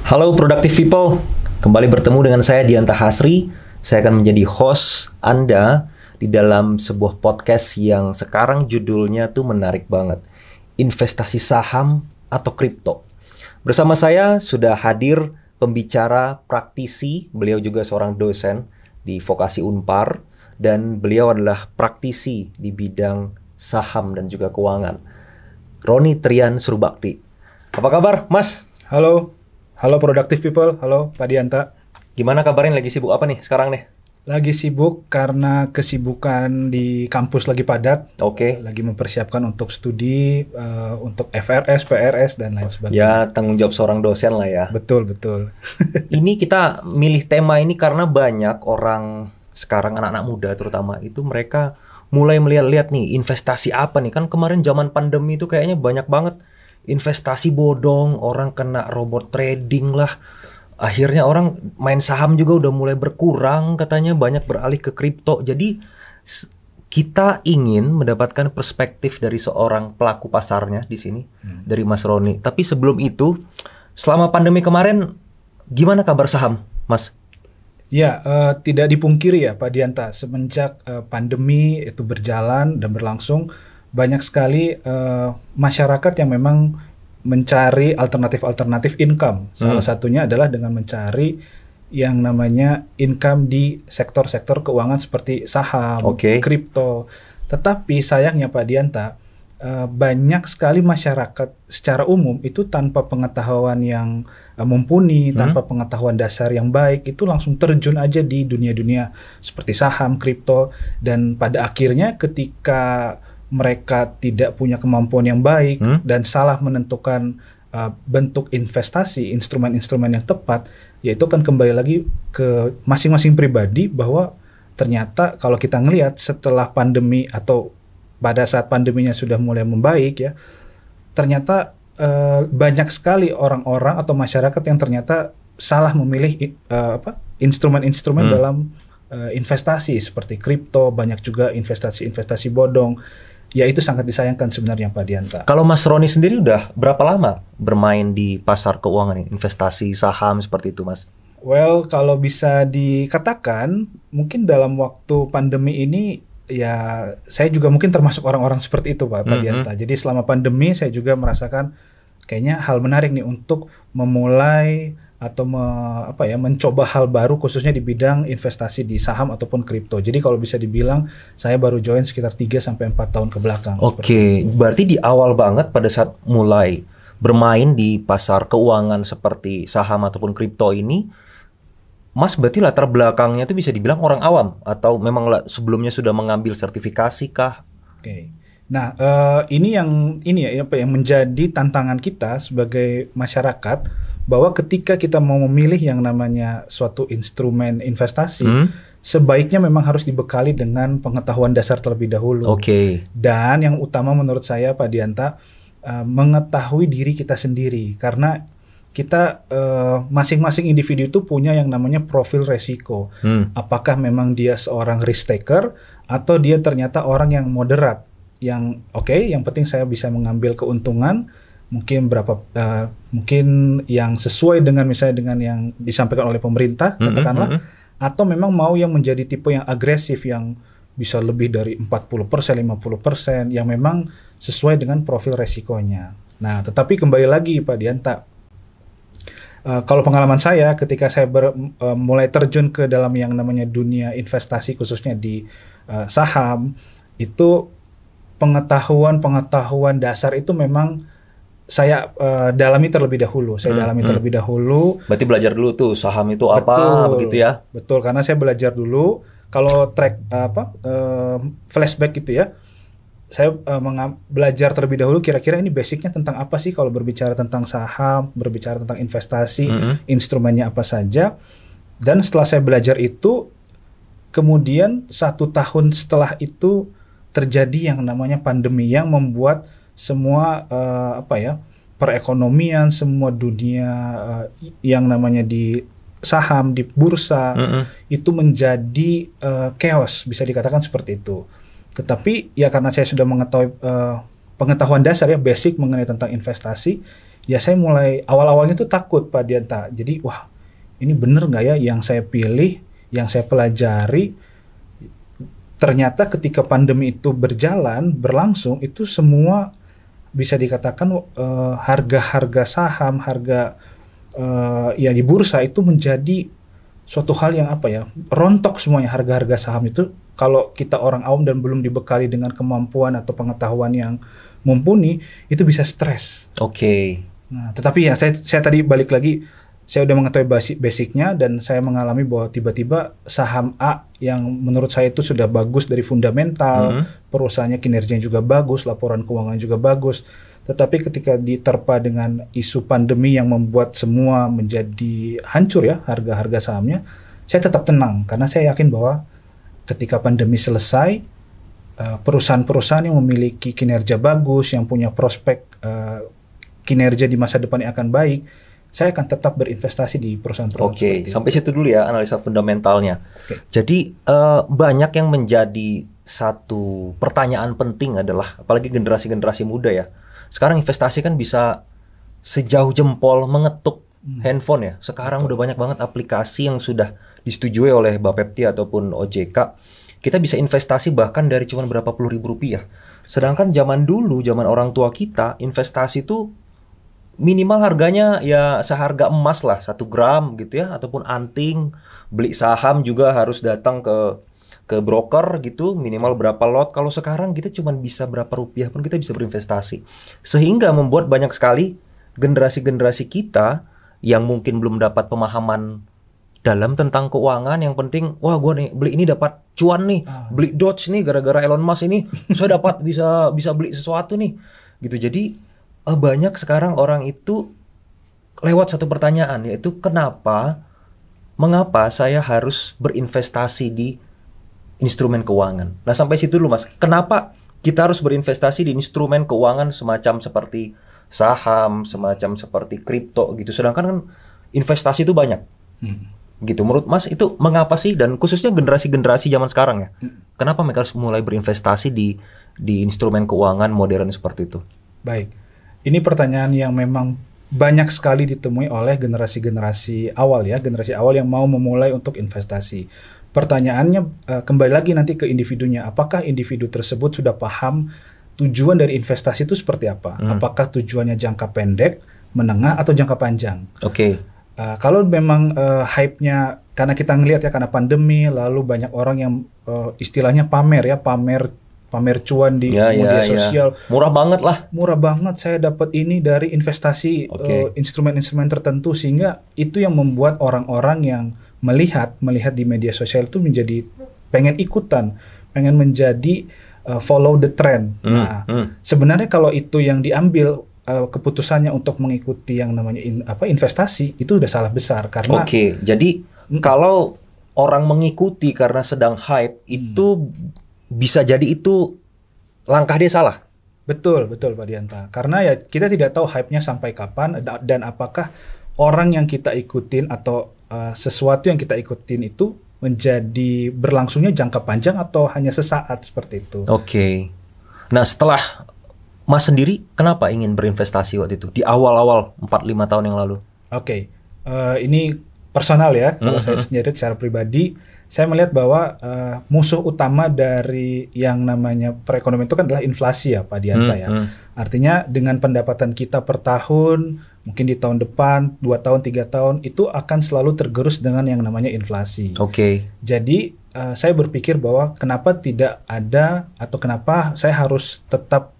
Halo Productive People, kembali bertemu dengan saya Dianta Hasri. Saya akan menjadi host Anda di dalam sebuah podcast yang sekarang judulnya tuh menarik banget. Investasi saham atau kripto. Bersama saya sudah hadir pembicara praktisi, beliau juga seorang dosen di Vokasi Unpar dan beliau adalah praktisi di bidang saham dan juga keuangan. Roni Trian Surubakti. Apa kabar, Mas? Halo Productive People, halo Pak Dianta. Gimana kabarnya, lagi sibuk apa nih sekarang nih? Lagi sibuk karena kesibukan di kampus lagi padat. Oke. Lagi mempersiapkan untuk studi, untuk FRS, PRS, dan lain sebagainya. Ya, tanggung jawab seorang dosen lah ya. Betul. Ini kita milih tema ini karena banyak orang sekarang, anak-anak muda terutama, itu mereka mulai melihat-lihat nih, investasi apa nih. Kan kemarin zaman pandemi itu kayaknya banyak banget investasi bodong, orang kena robot trading lah. Akhirnya orang main saham juga udah mulai berkurang, katanya banyak beralih ke kripto. Jadi kita ingin mendapatkan perspektif dari seorang pelaku pasarnya di sini, dari Mas Roni. Tapi sebelum itu, selama pandemi kemarin gimana kabar saham, Mas? Ya, tidak dipungkiri ya Pak Dianta, semenjak pandemi itu berjalan dan berlangsung, banyak sekali masyarakat yang memang mencari alternatif income. Salah satunya adalah dengan mencari yang namanya income di sektor-sektor keuangan seperti saham, kripto. Tetapi sayangnya Pak Dianta, banyak sekali masyarakat secara umum itu tanpa pengetahuan yang mumpuni, tanpa pengetahuan dasar yang baik, itu langsung terjun aja di dunia-dunia seperti saham, kripto, dan pada akhirnya ketika mereka tidak punya kemampuan yang baik dan salah menentukan bentuk investasi, instrumen-instrumen yang tepat, yaitu kan kembali lagi ke masing-masing pribadi, bahwa ternyata kalau kita ngelihat setelah pandemi atau pada saat pandeminya sudah mulai membaik ya, ternyata banyak sekali orang-orang atau masyarakat yang ternyata salah memilih instrumen-instrumen dalam investasi seperti kripto, banyak juga investasi bodong. Ya, itu sangat disayangkan sebenarnya Pak Dianta. Kalau Mas Roni sendiri udah berapa lama bermain di pasar keuangan ini, investasi saham seperti itu, Mas? Well, kalau bisa dikatakan mungkin dalam waktu pandemi ini ya saya juga mungkin termasuk orang-orang seperti itu Pak Dianta. Jadi selama pandemi saya juga merasakan kayaknya hal menarik nih untuk memulai atau mencoba hal baru khususnya di bidang investasi di saham ataupun kripto. Jadi kalau bisa dibilang saya baru join sekitar 3-4 tahun ke belakang. Oke, berarti di awal banget pada saat mulai bermain di pasar keuangan seperti saham ataupun kripto ini, Mas berarti latar belakangnya itu bisa dibilang orang awam atau memang sebelumnya sudah mengambil sertifikasi kah? Oke. Nah, ini yang menjadi tantangan kita sebagai masyarakat, bahwa ketika kita mau memilih yang namanya suatu instrumen investasi, sebaiknya memang harus dibekali dengan pengetahuan dasar terlebih dahulu. Dan yang utama menurut saya Pak Dianta, mengetahui diri kita sendiri, karena kita masing-masing individu itu punya yang namanya profil resiko. Apakah memang dia seorang risk taker atau dia ternyata orang yang moderat, yang yang penting saya bisa mengambil keuntungan, mungkin mungkin yang sesuai dengan misalnya dengan yang disampaikan oleh pemerintah, katakanlah, atau memang mau yang menjadi tipe yang agresif yang bisa lebih dari 40%, 50%, yang memang sesuai dengan profil resikonya. Nah, tetapi kembali lagi Pak Dianta, kalau pengalaman saya ketika saya mulai terjun ke dalam yang namanya dunia investasi khususnya di saham, itu pengetahuan dasar itu memang saya dalami terlebih dahulu. Berarti belajar dulu tuh saham itu apa, begitu ya? Betul, karena saya belajar dulu. Kalau flashback gitu ya, saya belajar terlebih dahulu kira-kira ini basicnya tentang apa sih kalau berbicara tentang saham, berbicara tentang investasi, instrumennya apa saja. Dan setelah saya belajar itu, kemudian 1 tahun setelah itu terjadi yang namanya pandemi yang membuat semua perekonomian, semua dunia yang namanya di saham, di bursa, itu menjadi chaos, bisa dikatakan seperti itu. Tetapi ya karena saya sudah mengetahui pengetahuan dasar ya, basic mengenai tentang investasi, ya saya mulai awal-awalnya tuh takut Pak Dianta. Jadi wah ini bener nggak ya yang saya pilih, yang saya pelajari. Ternyata ketika pandemi itu berlangsung, itu semua bisa dikatakan harga-harga saham, harga ya di bursa itu menjadi suatu hal yang apa ya, rontok semuanya harga-harga saham itu. Kalau kita orang awam dan belum dibekali dengan kemampuan atau pengetahuan yang mumpuni, itu bisa stres. Oke. Nah, tetapi ya saya tadi balik lagi, saya udah mengetahui basicnya dan saya mengalami bahwa tiba-tiba saham A yang menurut saya itu sudah bagus dari fundamental, perusahaannya kinerjanya juga bagus, laporan keuangan juga bagus. Tetapi ketika diterpa dengan isu pandemi yang membuat semua menjadi hancur ya harga-harga sahamnya, saya tetap tenang karena saya yakin bahwa ketika pandemi selesai, perusahaan-perusahaan yang memiliki kinerja bagus, yang punya prospek kinerja di masa depan yang akan baik, saya akan tetap berinvestasi di perusahaan-perusahaan seperti itu. Sampai situ dulu ya analisa fundamentalnya. Jadi banyak yang menjadi satu pertanyaan penting adalah, apalagi generasi-generasi muda ya. Sekarang investasi kan bisa sejauh jempol mengetuk handphone ya. Sekarang udah banyak banget aplikasi yang sudah disetujui oleh Bapepti ataupun OJK. Kita bisa investasi bahkan dari cuma berapa puluh ribu rupiah. Sedangkan zaman dulu, zaman orang tua kita, investasi itu minimal harganya ya seharga emas lah, 1 gram gitu ya, ataupun anting. Beli saham juga harus datang ke broker gitu, minimal berapa lot. Kalau sekarang kita cuma bisa berapa rupiah pun kita bisa berinvestasi. Sehingga membuat banyak sekali generasi-generasi kita yang mungkin belum dapat pemahaman dalam tentang keuangan, yang penting wah gue nih beli ini dapat cuan nih, beli Dodge nih gara-gara Elon Musk ini saya dapat bisa beli sesuatu nih gitu. Jadi banyak sekarang orang itu lewat satu pertanyaan, yaitu mengapa saya harus berinvestasi di instrumen keuangan. Nah sampai situ dulu Mas, kenapa kita harus berinvestasi di instrumen keuangan semacam seperti saham, semacam seperti kripto gitu, sedangkan kan investasi itu banyak gitu. Menurut Mas itu mengapa sih, dan khususnya generasi-generasi zaman sekarang ya, kenapa mereka harus mulai berinvestasi di instrumen keuangan modern seperti itu? Baik. Ini pertanyaan yang memang banyak sekali ditemui oleh generasi-generasi awal ya, generasi awal yang mau memulai untuk investasi. Pertanyaannya kembali lagi nanti ke individunya. Apakah individu tersebut sudah paham tujuan dari investasi itu seperti apa? Apakah tujuannya jangka pendek, menengah, atau jangka panjang? Oke. Kalau memang hype-nya, karena kita ngelihat ya karena pandemi, lalu banyak orang yang istilahnya pamer cuan di media sosial. Murah banget lah. Murah banget, saya dapat ini dari investasi instrumen-instrumen tertentu, sehingga itu yang membuat orang-orang yang melihat di media sosial itu menjadi pengen ikutan, pengen menjadi follow the trend. Sebenarnya kalau itu yang diambil keputusannya untuk mengikuti yang namanya investasi, itu udah salah besar karena jadi kalau orang mengikuti karena sedang hype itu bisa jadi itu langkah dia salah. Betul Pak Dianta. Karena ya kita tidak tahu hype-nya sampai kapan dan apakah orang yang kita ikutin atau sesuatu yang kita ikutin itu menjadi berlangsungnya jangka panjang atau hanya sesaat seperti itu. Nah setelah Mas sendiri kenapa ingin berinvestasi waktu itu di awal-awal 4-5 tahun yang lalu? Ini personal ya. Kalau saya sendiri secara pribadi, saya melihat bahwa musuh utama dari yang namanya perekonomian itu kan adalah inflasi ya Pak Dianta ya. Artinya dengan pendapatan kita per tahun, mungkin di tahun depan, 2 tahun, 3 tahun, itu akan selalu tergerus dengan yang namanya inflasi. Jadi saya berpikir bahwa kenapa tidak ada, atau kenapa saya harus tetap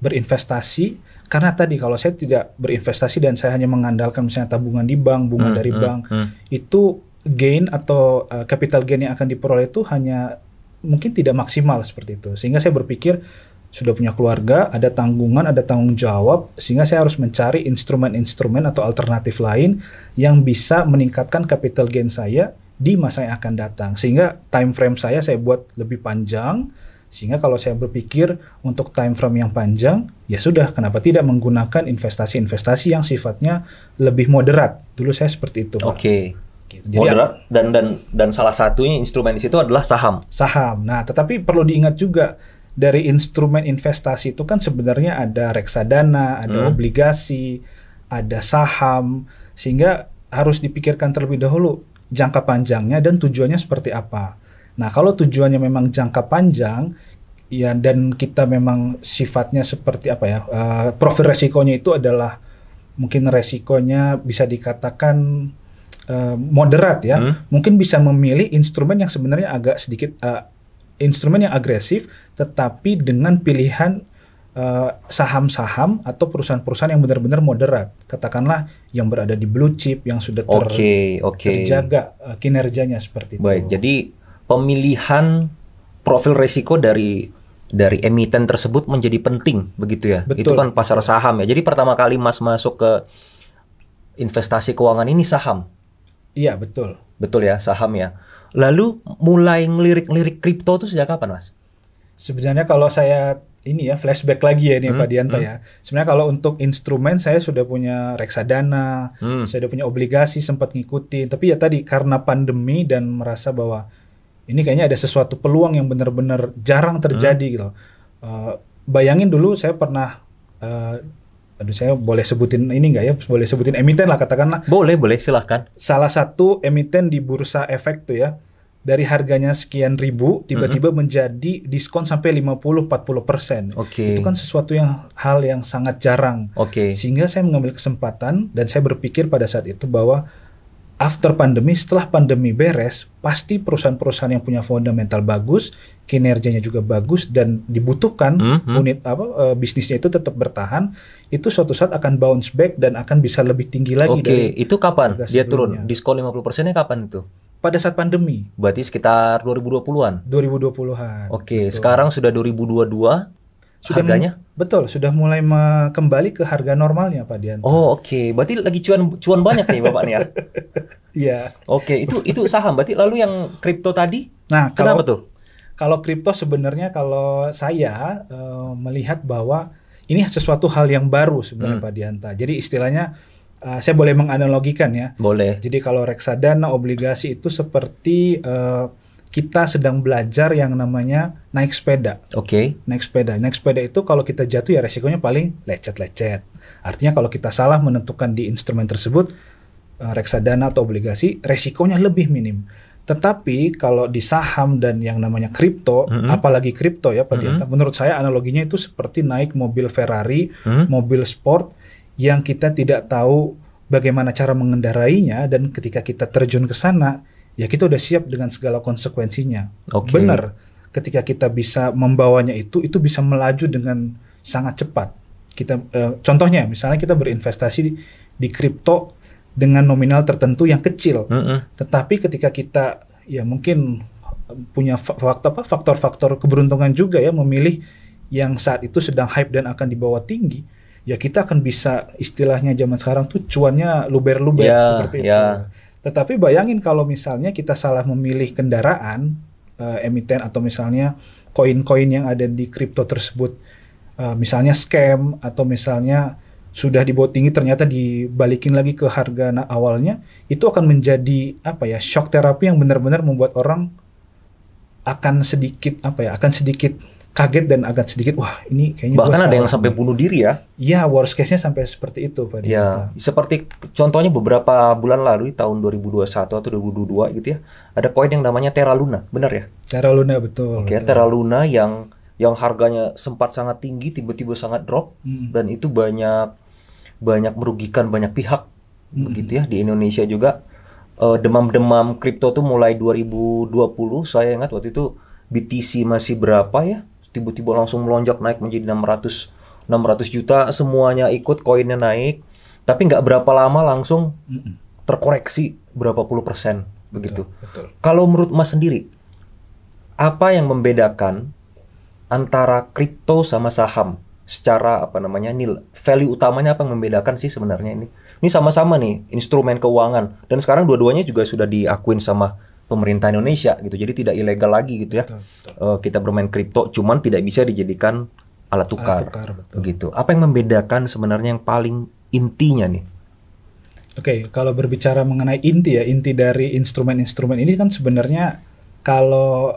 berinvestasi, karena tadi kalau saya tidak berinvestasi dan saya hanya mengandalkan misalnya tabungan di bank, bunga dari bank, itu gain atau capital gain yang akan diperoleh itu hanya mungkin tidak maksimal seperti itu. Sehingga saya berpikir sudah punya keluarga, ada tanggungan, ada tanggung jawab, sehingga saya harus mencari instrumen-instrumen atau alternatif lain yang bisa meningkatkan capital gain saya di masa yang akan datang. Sehingga time frame saya buat lebih panjang. Sehingga kalau saya berpikir untuk time frame yang panjang, ya sudah, kenapa tidak menggunakan investasi-investasi yang sifatnya lebih moderat. Dulu saya seperti itu, Pak. Gitu. Moderat dan salah satunya instrumen di situ adalah saham. Nah, tetapi perlu diingat juga dari instrumen investasi itu kan sebenarnya ada reksadana, ada obligasi, ada saham, sehingga harus dipikirkan terlebih dahulu jangka panjangnya dan tujuannya seperti apa. Nah, kalau tujuannya memang jangka panjang, ya, dan kita memang sifatnya seperti apa ya, profil resikonya itu adalah mungkin resikonya bisa dikatakan moderat ya, mungkin bisa memilih instrumen yang sebenarnya agak sedikit instrumen yang agresif, tetapi dengan pilihan saham-saham atau perusahaan-perusahaan yang benar-benar moderat, katakanlah yang berada di blue chip yang sudah terjaga kinerjanya seperti itu. Baik, jadi pemilihan profil risiko dari emiten tersebut menjadi penting begitu ya. Betul. Itu kan pasar saham ya. Jadi pertama kali Mas masuk ke investasi keuangan ini saham. Iya, betul. Betul ya, saham ya. Lalu mulai ngelirik kripto itu sejak kapan, Mas? Sebenarnya kalau saya ini ya flashback lagi ya ini Pak Dianta ya. Sebenarnya kalau untuk instrumen saya sudah punya reksadana, saya sudah punya obligasi, sempat ngikutin. Tapi ya tadi karena pandemi dan merasa bahwa ini kayaknya ada sesuatu peluang yang benar-benar jarang terjadi gitu. Bayangin dulu saya pernah, saya boleh sebutin ini nggak ya? Boleh sebutin emiten lah katakanlah. Boleh silahkan. Salah satu emiten di bursa efek tuh ya, dari harganya sekian ribu tiba-tiba menjadi diskon sampai 50-40%. Itu kan sesuatu hal yang sangat jarang. Sehingga saya mengambil kesempatan dan saya berpikir pada saat itu bahwa after pandemi, setelah pandemi beres, pasti perusahaan-perusahaan yang punya fundamental bagus, kinerjanya juga bagus dan dibutuhkan unit bisnisnya itu tetap bertahan, itu suatu saat akan bounce back dan akan bisa lebih tinggi lagi. Itu kapan dia turun? Diskon 50%-nya kapan itu? Pada saat pandemi. Berarti sekitar 2020-an? 2020-an. Sekarang sudah 2022. Harganya? Betul, sudah mulai kembali ke harga normalnya Pak Dianta. Berarti lagi cuan banyak nih Bapak nih ya. Iya. Itu saham. Berarti lalu yang kripto tadi? Nah, kenapa tuh? Kalau kripto sebenarnya kalau saya melihat bahwa ini sesuatu hal yang baru sebenarnya Pak Dianta. Jadi istilahnya saya boleh menganalogikan ya. Boleh. Jadi kalau reksadana, obligasi itu seperti kita sedang belajar yang namanya naik sepeda. Naik sepeda itu kalau kita jatuh ya resikonya paling lecet-lecet. Artinya kalau kita salah menentukan di instrumen tersebut, reksadana atau obligasi, resikonya lebih minim. Tetapi kalau di saham dan yang namanya kripto, apalagi kripto ya Pak Dianta, menurut saya analoginya itu seperti naik mobil Ferrari, mobil sport yang kita tidak tahu bagaimana cara mengendarainya, dan ketika kita terjun ke sana, ya kita udah siap dengan segala konsekuensinya. Benar, ketika kita bisa membawanya itu bisa melaju dengan sangat cepat. Contohnya, misalnya kita berinvestasi di kripto dengan nominal tertentu yang kecil, tetapi ketika kita ya mungkin punya faktor-faktor keberuntungan juga ya, memilih yang saat itu sedang hype dan akan dibawa tinggi, ya kita akan bisa istilahnya zaman sekarang tuh cuannya luber-luber seperti itu. Tetapi bayangin kalau misalnya kita salah memilih kendaraan, emiten atau misalnya koin-koin yang ada di kripto tersebut, misalnya scam atau misalnya sudah dibawa tinggi ternyata dibalikin lagi ke harga awalnya, itu akan menjadi shock terapi yang benar-benar membuat orang akan sedikit kaget dan agak sedikit ini kayaknya bahkan ada yang sampai bunuh diri ya. Iya, worst case-nya sampai seperti itu Pak Dianta. Ya, seperti contohnya beberapa bulan lalu tahun 2021 atau 2022 gitu ya. Ada koin yang namanya Terra Luna, benar ya? Terra Luna, betul. Terra Luna yang harganya sempat sangat tinggi tiba-tiba sangat drop, dan itu banyak merugikan banyak pihak begitu ya. Di Indonesia juga demam-demam kripto tuh mulai 2020, saya ingat waktu itu BTC masih berapa ya? Tiba-tiba langsung melonjak naik menjadi 600 juta, semuanya ikut, koinnya naik, tapi nggak berapa lama langsung terkoreksi berapa puluh persen begitu. Betul. Kalau menurut Mas sendiri, apa yang membedakan antara kripto sama saham? Secara value utamanya apa yang membedakan sih sebenarnya ini? Ini sama-sama nih instrumen keuangan, dan sekarang dua-duanya juga sudah diakuin sama pemerintah Indonesia gitu, jadi tidak ilegal lagi gitu ya. Kita bermain kripto, cuman tidak bisa dijadikan alat tukar begitu. Apa yang membedakan sebenarnya yang paling intinya nih? Kalau berbicara mengenai inti dari instrumen-instrumen ini kan sebenarnya kalau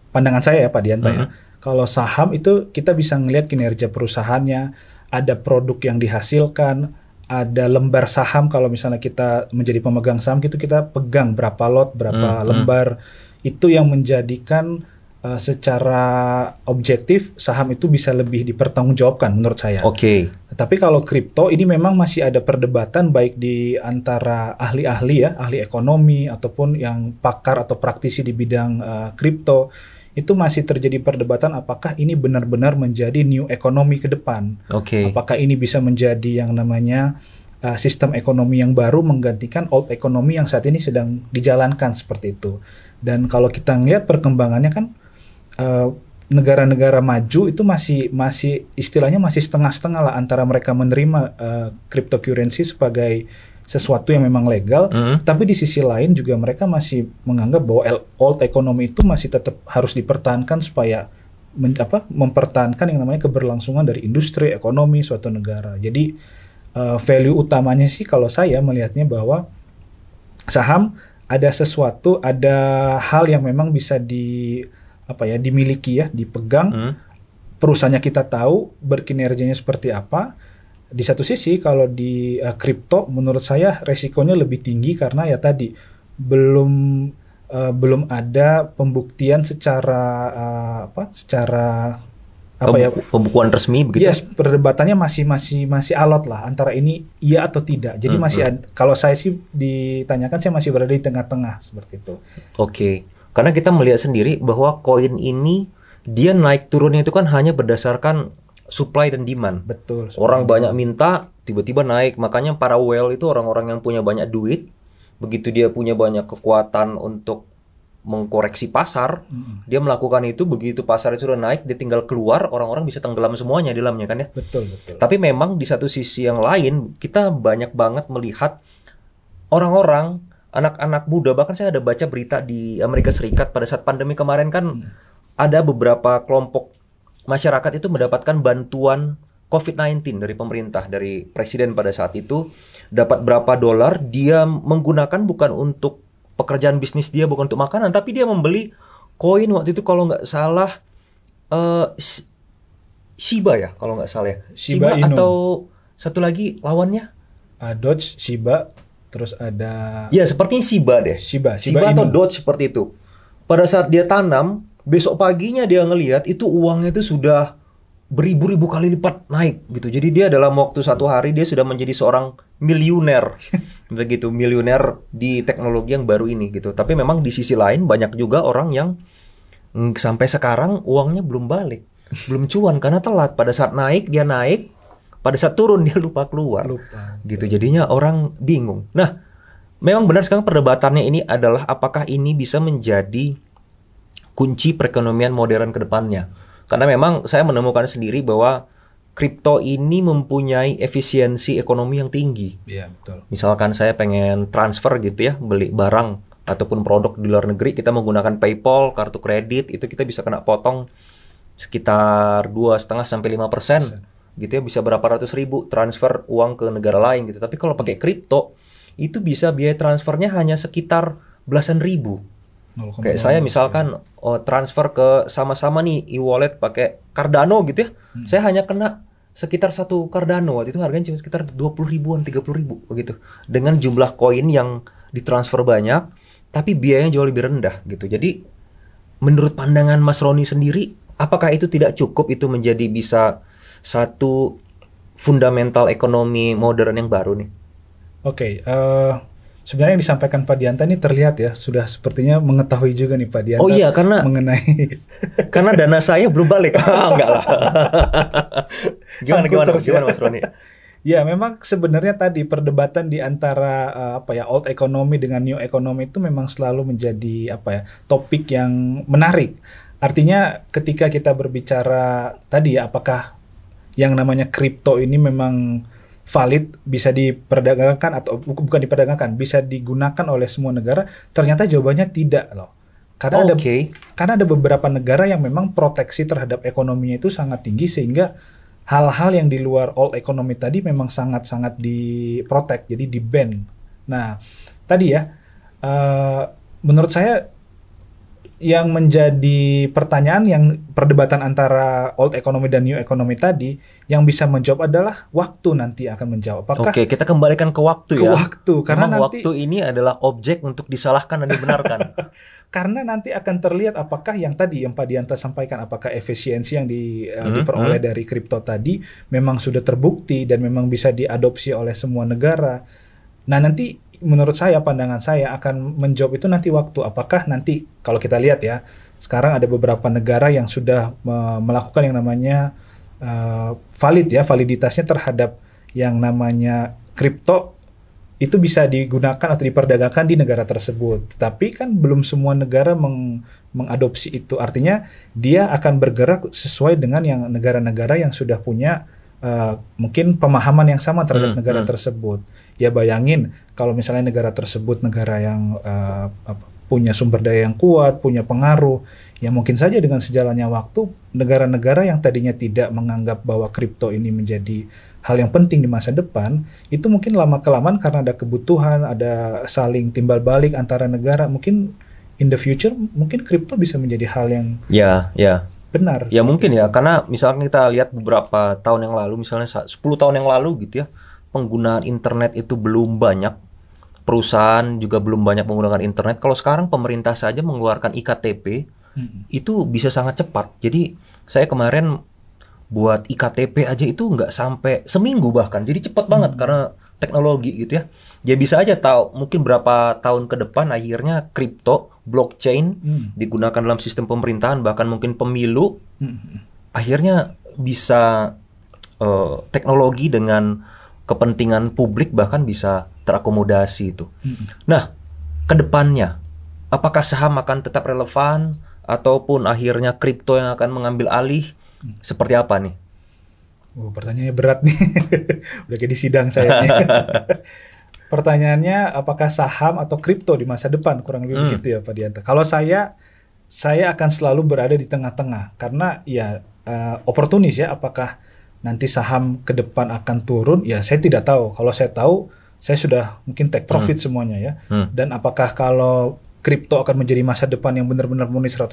pandangan saya ya Pak Dianta ya, kalau saham itu kita bisa ngelihat kinerja perusahaannya, ada produk yang dihasilkan, ada lembar saham. Kalau misalnya kita menjadi pemegang saham gitu, kita pegang berapa lot, berapa lembar. Itu yang menjadikan secara objektif saham itu bisa lebih dipertanggungjawabkan menurut saya. Oke. Tapi kalau kripto ini memang masih ada perdebatan baik di antara ahli-ahli ya, ahli ekonomi ataupun yang pakar atau praktisi di bidang kripto. Itu masih terjadi perdebatan apakah ini benar-benar menjadi new economy ke depan. Oke. Apakah ini bisa menjadi yang namanya sistem ekonomi yang baru menggantikan old economy yang saat ini sedang dijalankan seperti itu. Dan kalau kita ngelihat perkembangannya kan negara-negara maju itu masih istilahnya masih setengah-setengah lah antara mereka menerima cryptocurrency sebagai sesuatu yang memang legal, tapi di sisi lain juga mereka masih menganggap bahwa old economy itu masih tetap harus dipertahankan supaya mempertahankan yang namanya keberlangsungan dari industri ekonomi suatu negara. Jadi value utamanya sih kalau saya melihatnya bahwa saham ada sesuatu, ada hal yang memang bisa dimiliki ya, dipegang. Perusahaannya kita tahu berkinerjanya seperti apa. Di satu sisi kalau di kripto menurut saya resikonya lebih tinggi karena ya tadi belum ada pembuktian secara pembukuan resmi begitu. Yes, perdebatannya masih alot lah antara ini iya atau tidak. Jadi kalau saya sih ditanyakan saya masih berada di tengah-tengah seperti itu. Oke. Karena kita melihat sendiri bahwa koin ini dia naik turunnya itu kan hanya berdasarkan supply dan demand. Betul. Orang banyak minta, tiba-tiba naik. Makanya para whale itu orang-orang yang punya banyak duit. Begitu dia punya banyak kekuatan untuk mengkoreksi pasar, dia melakukan itu. Begitu pasar itu sudah naik, dia tinggal keluar, orang-orang bisa tenggelam semuanya di dalamnya kan ya. Betul. Tapi memang di satu sisi yang lain, kita banyak banget melihat orang-orang, anak-anak muda, bahkan saya ada baca berita di Amerika Serikat pada saat pandemi kemarin kan ada beberapa kelompok masyarakat itu mendapatkan bantuan COVID-19 dari pemerintah, dari presiden pada saat itu, dapat berapa $, dia menggunakan bukan untuk pekerjaan bisnis dia, bukan untuk makanan, tapi dia membeli koin waktu itu kalau nggak salah Shiba ya, kalau nggak salah ya. Shiba Inu. Atau satu lagi lawannya? Doge, Shiba. Terus ada ya sepertinya Shiba deh. Shiba atau Doge seperti itu. Pada saat dia tanam, besok paginya dia ngelihat itu uangnya itu sudah beribu-ribu kali lipat naik gitu. Jadi dia dalam waktu satu hari dia sudah menjadi seorang miliuner. Begitu, miliuner di teknologi yang baru ini gitu. Tapi memang di sisi lain banyak juga orang yang sampai sekarang uangnya belum balik. Belum cuan karena telat. Pada saat naik dia naik, pada saat turun dia lupa keluar. Gitu. Jadinya orang bingung. Nah, memang benar sekarang perdebatannya ini adalah apakah ini bisa menjadi kunci perekonomian modern ke depannya. Karena memang saya menemukan sendiri bahwa kripto ini mempunyai efisiensi ekonomi yang tinggi. Iya, betul. Misalkan saya pengen transfer gitu ya, beli barang ataupun produk di luar negeri, kita menggunakan PayPal, kartu kredit, itu kita bisa kena potong sekitar 2,5 sampai 5%. Gitu ya, bisa berapa ratus ribu transfer uang ke negara lain gitu. Tapi kalau pakai kripto itu bisa biaya transfernya hanya sekitar belasan ribu. Kayak saya misalkan transfer ke sama-sama nih e-wallet pakai Cardano gitu ya. Saya hanya kena sekitar 1 Cardano, waktu itu harganya cuma sekitar 20 ribuan, 30 ribu begitu. Dengan jumlah koin yang ditransfer banyak, tapi biayanya jauh lebih rendah gitu. Jadi menurut pandangan Mas Roni sendiri, apakah itu tidak cukup itu menjadi bisa satu fundamental ekonomi modern yang baru nih? Oke, sebenarnya yang disampaikan Pak Dianta ini terlihat ya sudah sepertinya mengetahui juga nih Pak Dianta. Oh iya, karena mengenai karena dana saya belum balik. Enggak lah. Gimana Mas Roni? Ya, memang sebenarnya tadi perdebatan di antara old economy dengan new economy itu memang selalu menjadi topik yang menarik. Artinya ketika kita berbicara tadi ya, apakah yang namanya kripto ini memang valid, bisa diperdagangkan atau bukan diperdagangkan, bisa digunakan oleh semua negara? Ternyata jawabannya tidak loh. Karena ada beberapa negara yang memang proteksi terhadap ekonominya itu sangat tinggi sehingga hal-hal yang di luar old economy tadi memang sangat-sangat diprotek, jadi di-ban. Nah, tadi ya menurut saya yang menjadi pertanyaan yang perdebatan antara old economy dan new economy tadi, yang bisa menjawab adalah waktu nanti akan menjawab. Apakah Oke, kita kembalikan ke waktu ke ya. waktu? Karena Memang nanti waktu ini adalah objek untuk disalahkan dan dibenarkan. karena nanti akan terlihat apakah yang tadi yang Pak Dianta sampaikan, apakah efisiensi yang diperoleh dari kripto tadi memang sudah terbukti dan memang bisa diadopsi oleh semua negara. Nah, nanti menurut saya, pandangan saya akan menjawab itu nanti waktu. Apakah nanti kalau kita lihat ya, sekarang ada beberapa negara yang sudah melakukan yang namanya validitasnya terhadap yang namanya kripto itu bisa digunakan atau diperdagangkan di negara tersebut. Tetapi kan belum semua negara mengadopsi itu. Artinya dia akan bergerak sesuai dengan yang negara-negara yang sudah punya mungkin pemahaman yang sama terhadap negara tersebut. Ya bayangin kalau misalnya negara tersebut negara yang punya sumber daya yang kuat, punya pengaruh, ya mungkin saja dengan sejalannya waktu negara-negara yang tadinya tidak menganggap bahwa kripto ini menjadi hal yang penting di masa depan, itu mungkin lama-kelamaan karena ada kebutuhan, ada saling timbal balik antara negara, mungkin in the future mungkin kripto bisa menjadi hal yang benar. Ya mungkin ya, karena misalnya kita lihat beberapa tahun yang lalu, misalnya 10 tahun yang lalu gitu ya, penggunaan internet itu belum banyak, perusahaan juga belum banyak menggunakan internet. Kalau sekarang pemerintah saja mengeluarkan iktp, itu bisa sangat cepat. Jadi saya kemarin buat iktp aja itu nggak sampai seminggu bahkan, jadi cepat banget karena teknologi gitu ya. Ya bisa aja tahu mungkin berapa tahun ke depan akhirnya kripto, blockchain digunakan dalam sistem pemerintahan, bahkan mungkin pemilu, akhirnya bisa teknologi dengan kepentingan publik bahkan bisa terakomodasi itu. Nah, ke depannya apakah saham akan tetap relevan ataupun akhirnya kripto yang akan mengambil alih? Seperti apa nih? Pertanyaannya berat nih. Udah kayak di sidang saya nih. Pertanyaannya apakah saham atau kripto di masa depan, kurang lebih begitu ya Pak Dianta. Kalau saya akan selalu berada di tengah-tengah karena ya oportunis ya, apakah nanti saham ke depan akan turun, ya saya tidak tahu. Kalau saya tahu, saya sudah mungkin take profit semuanya ya. Dan apakah kalau kripto akan menjadi masa depan yang benar-benar murni 100%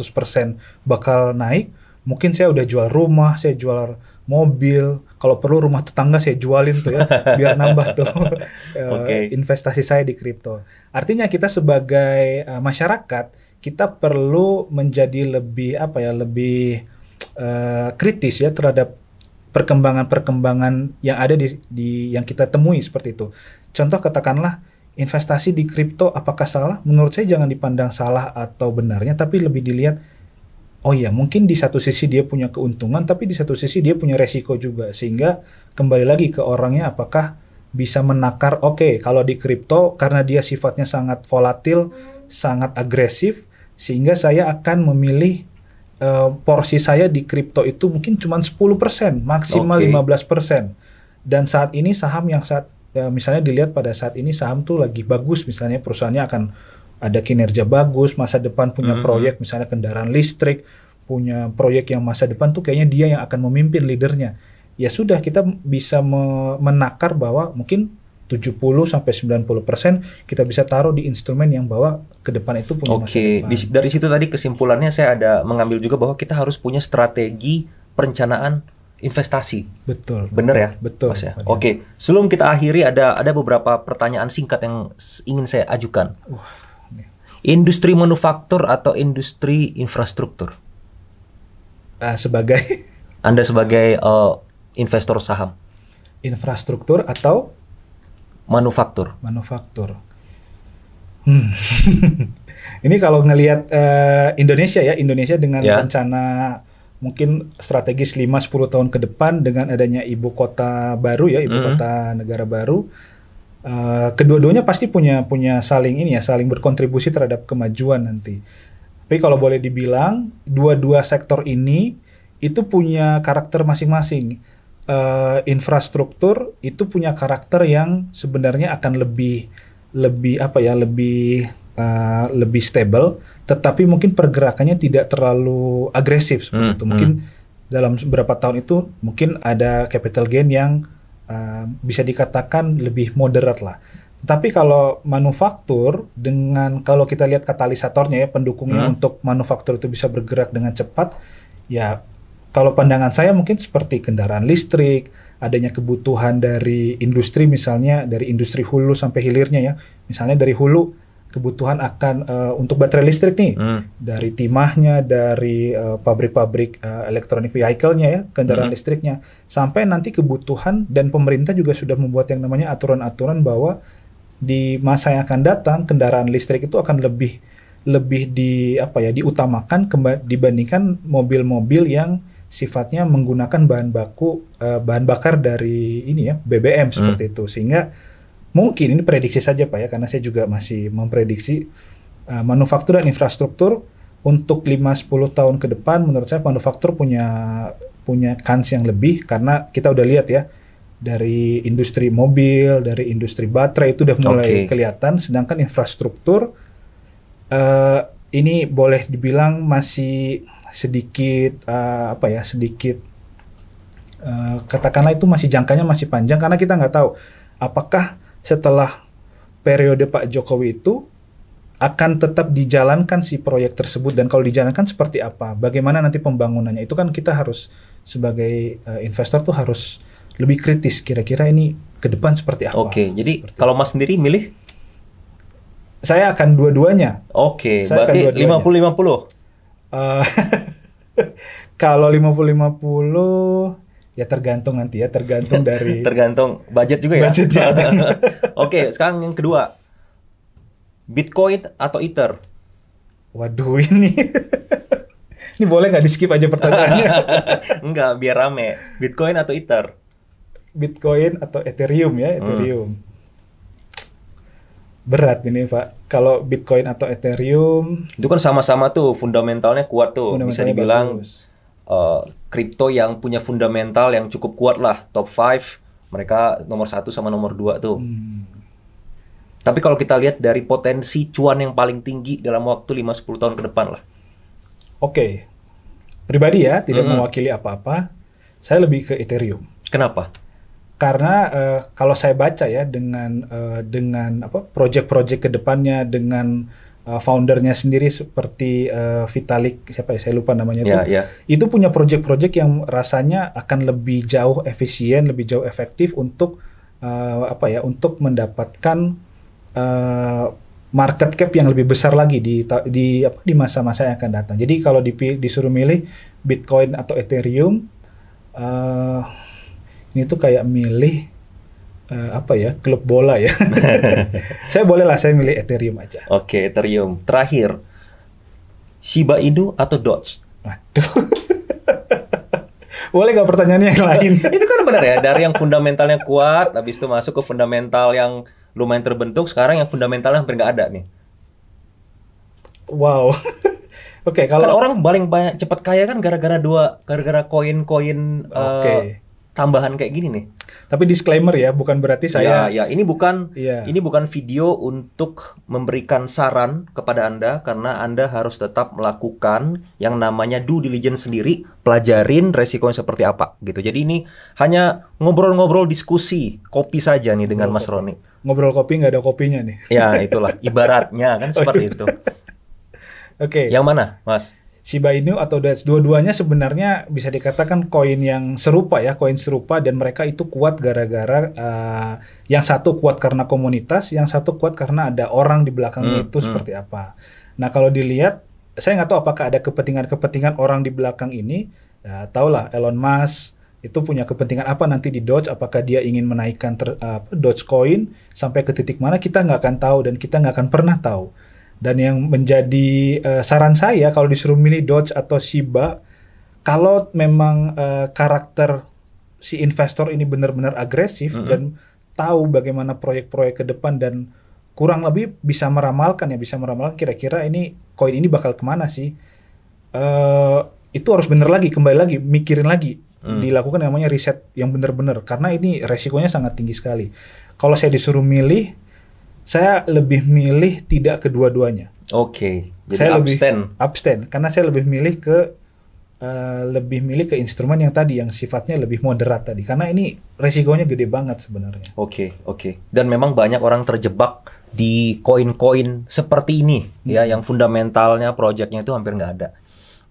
bakal naik, mungkin saya udah jual rumah, saya jual mobil, kalau perlu rumah tetangga saya jualin tuh ya, biar nambah tuh investasi saya di kripto. Artinya kita sebagai masyarakat, kita perlu menjadi lebih lebih kritis ya terhadap perkembangan-perkembangan yang ada di yang kita temui seperti itu. Contoh katakanlah investasi di kripto apakah salah? Menurut saya jangan dipandang salah atau benarnya, tapi lebih dilihat oh iya, mungkin di satu sisi dia punya keuntungan, tapi di satu sisi dia punya resiko juga. Sehingga kembali lagi ke orangnya apakah bisa menakar, kalau di kripto karena dia sifatnya sangat volatil, sangat agresif, sehingga saya akan memilih porsi saya di kripto itu mungkin cuma 10%, maksimal 15%. Dan saat ini saham yang misalnya dilihat pada saat ini saham tuh lagi bagus, misalnya perusahaannya akan ada kinerja bagus, masa depan punya proyek misalnya kendaraan listrik, punya proyek yang masa depan tuh kayaknya dia yang akan memimpin leadernya. Ya sudah, kita bisa menakar bahwa mungkin 70-90% kita bisa taruh di instrumen yang bahwa ke depan itu punya masa depan. Dari situ tadi kesimpulannya saya ada mengambil juga bahwa kita harus punya strategi perencanaan investasi. Betul. Bener ya? Betul. Mas ya? Sebelum kita akhiri ada beberapa pertanyaan singkat yang ingin saya ajukan. Industri manufaktur atau industri infrastruktur? Anda sebagai investor saham. Infrastruktur atau manufaktur. Ini kalau ngelihat Indonesia dengan rencana mungkin strategis 5-10 tahun ke depan dengan adanya ibu kota baru ya, ibu kota negara baru, kedua-duanya pasti punya saling berkontribusi terhadap kemajuan nanti. Tapi kalau boleh dibilang dua sektor ini itu punya karakter masing-masing. Infrastruktur itu punya karakter yang sebenarnya akan lebih stable, tetapi mungkin pergerakannya tidak terlalu agresif seperti itu. Mungkin dalam beberapa tahun itu mungkin ada capital gain yang bisa dikatakan lebih moderat lah. Tapi kalau manufaktur dengan kalau kita lihat katalisatornya ya pendukungnya untuk manufaktur itu bisa bergerak dengan cepat, ya kalau pandangan saya mungkin seperti kendaraan listrik, adanya kebutuhan dari industri misalnya dari industri hulu sampai hilirnya ya. Misalnya dari hulu kebutuhan akan untuk baterai listrik nih dari timahnya, dari pabrik-pabrik electronic vehicle-nya ya, kendaraan listriknya, sampai nanti kebutuhan dan pemerintah juga sudah membuat yang namanya aturan-aturan bahwa di masa yang akan datang kendaraan listrik itu akan lebih diutamakan dibandingkan mobil-mobil yang sifatnya menggunakan bahan bakar dari ini ya BBM seperti itu. Sehingga mungkin ini prediksi saja Pak ya, karena saya juga masih memprediksi manufaktur dan infrastruktur untuk 5-10 tahun ke depan menurut saya manufaktur punya kans yang lebih, karena kita udah lihat ya dari industri mobil, dari industri baterai itu udah mulai kelihatan, sedangkan infrastruktur ini boleh dibilang masih sedikit katakanlah itu masih jangkanya masih panjang, karena kita nggak tahu apakah setelah periode Pak Jokowi itu akan tetap dijalankan si proyek tersebut, dan kalau dijalankan seperti apa, bagaimana nanti pembangunannya, itu kan kita harus sebagai investor tuh harus lebih kritis, kira-kira ini ke depan seperti apa. Jadi kalau Mas sendiri milih? Saya akan dua-duanya. Berarti 50-50? Kalau 50-50 ya tergantung nanti ya, tergantung dari tergantung budget juga ya. Budgetnya. Sekarang yang kedua, Bitcoin atau Ether? Waduh ini ini boleh nggak di skip aja pertanyaannya? Enggak, biar rame. Bitcoin atau Ether? Bitcoin atau Ethereum ya, Ethereum. Berat ini Pak. Kalau Bitcoin atau Ethereum itu kan sama-sama tuh fundamentalnya kuat tuh. Bisa dibilang kripto yang punya fundamental yang cukup kuat lah. Top 5 mereka nomor 1 sama nomor 2 tuh. Tapi kalau kita lihat dari potensi cuan yang paling tinggi dalam waktu 5-10 tahun ke depan lah. Pribadi ya, tidak mewakili apa-apa. Saya lebih ke Ethereum. Kenapa? Karena kalau saya baca ya dengan project-project kedepannya dengan foundernya sendiri seperti Vitalik, siapa ya saya lupa namanya itu punya project-project yang rasanya akan lebih jauh efisien, lebih jauh efektif untuk untuk mendapatkan market cap yang lebih besar lagi di masa-masa yang akan datang. Jadi kalau disuruh milih Bitcoin atau Ethereum, ini tuh kayak milih klub bola ya. Saya milih Ethereum aja. Ethereum. Terakhir, Shiba Inu atau Doge? Aduh. Boleh nggak pertanyaannya yang lain? Itu kan benar ya, dari yang fundamentalnya kuat, habis itu masuk ke fundamental yang lumayan terbentuk, sekarang yang fundamentalnya hampir nggak ada nih. Wow. Kalau kan orang paling banyak cepat kaya kan gara-gara koin-koin tambahan kayak gini nih. Tapi disclaimer ya, bukan berarti saya ini bukan video untuk memberikan saran kepada Anda, karena Anda harus tetap melakukan yang namanya due diligence sendiri, pelajarin resikonya seperti apa gitu. Jadi ini hanya ngobrol-ngobrol diskusi kopi saja nih dengan Mas Roni. Ngobrol kopi nggak ada kopinya nih. Ya, itulah ibaratnya kan seperti itu. Yang mana, Mas? Shiba Inu atau Doge, dua-duanya sebenarnya bisa dikatakan koin yang serupa ya, koin serupa, dan mereka itu kuat gara-gara yang satu kuat karena komunitas, yang satu kuat karena ada orang di belakangnya itu seperti apa. Nah kalau dilihat, saya nggak tahu apakah ada kepentingan orang di belakang ini. Ya, tahulah Elon Musk itu punya kepentingan apa nanti di Doge, apakah dia ingin menaikkan Dogecoin sampai ke titik mana, kita nggak akan tahu dan kita nggak akan pernah tahu. Dan yang menjadi saran saya kalau disuruh milih Doge atau Shiba, kalau memang karakter si investor ini benar-benar agresif dan tahu bagaimana proyek-proyek ke depan dan kurang lebih bisa meramalkan kira-kira ini koin ini bakal kemana sih, itu harus kembali lagi mikirin lagi, dilakukan namanya riset yang benar-benar, karena ini resikonya sangat tinggi sekali. Kalau saya disuruh milih, saya lebih milih tidak kedua-duanya. Jadi saya abstain. Karena saya lebih milih ke lebih milih ke instrumen yang tadi, yang sifatnya lebih moderat tadi, karena ini resikonya gede banget sebenarnya. Oke. Dan memang banyak orang terjebak di koin-koin seperti ini ya, yang fundamentalnya projectnya itu hampir nggak ada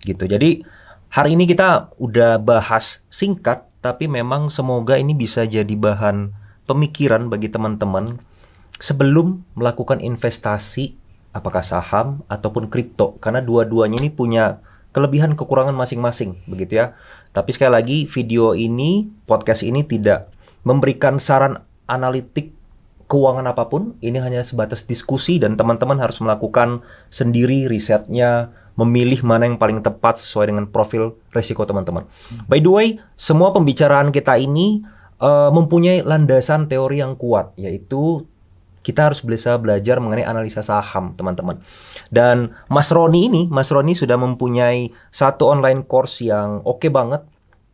gitu. Jadi hari ini kita udah bahas singkat, tapi memang semoga ini bisa jadi bahan pemikiran bagi teman-teman sebelum melakukan investasi, apakah saham ataupun kripto, karena dua-duanya ini punya kelebihan kekurangan masing-masing begitu ya. Tapi sekali lagi, video ini, podcast ini tidak memberikan saran analitik keuangan apapun. Ini hanya sebatas diskusi dan teman-teman harus melakukan sendiri risetnya, memilih mana yang paling tepat sesuai dengan profil risiko teman-teman. By the way, semua pembicaraan kita ini mempunyai landasan teori yang kuat, yaitu kita harus bisa belajar mengenai analisa saham, teman-teman. Dan Mas Roni sudah mempunyai satu online course yang oke banget,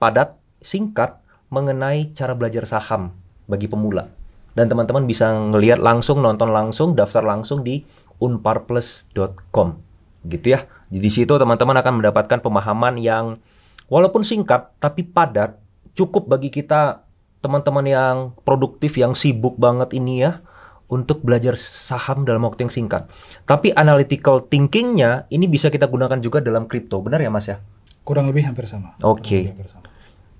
padat, singkat, mengenai cara belajar saham bagi pemula. Dan teman-teman bisa ngelihat langsung, nonton langsung, daftar langsung di unparplus.com. Gitu ya. Di situ teman-teman akan mendapatkan pemahaman yang walaupun singkat tapi padat, cukup bagi kita teman-teman yang produktif, yang sibuk banget ini ya, untuk belajar saham dalam waktu yang singkat. Tapi analytical thinking-nya ini bisa kita gunakan juga dalam kripto. Benar ya Mas ya? Kurang lebih hampir sama. Oke.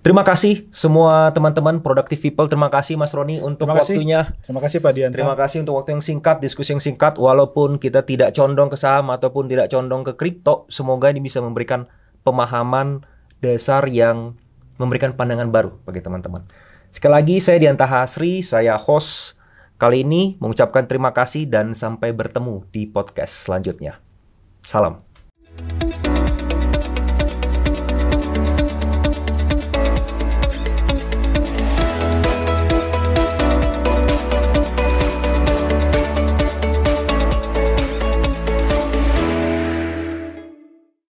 Terima kasih semua teman-teman Productive People. Terima kasih Mas Roni untuk waktunya. Terima kasih Pak Dianta. Terima kasih untuk waktu yang singkat, diskusi yang singkat. Walaupun kita tidak condong ke saham ataupun tidak condong ke kripto, semoga ini bisa memberikan pemahaman dasar yang memberikan pandangan baru bagi teman-teman. Sekali lagi, saya Dianta Hasri, saya host kali ini, mengucapkan terima kasih dan sampai bertemu di podcast selanjutnya. Salam.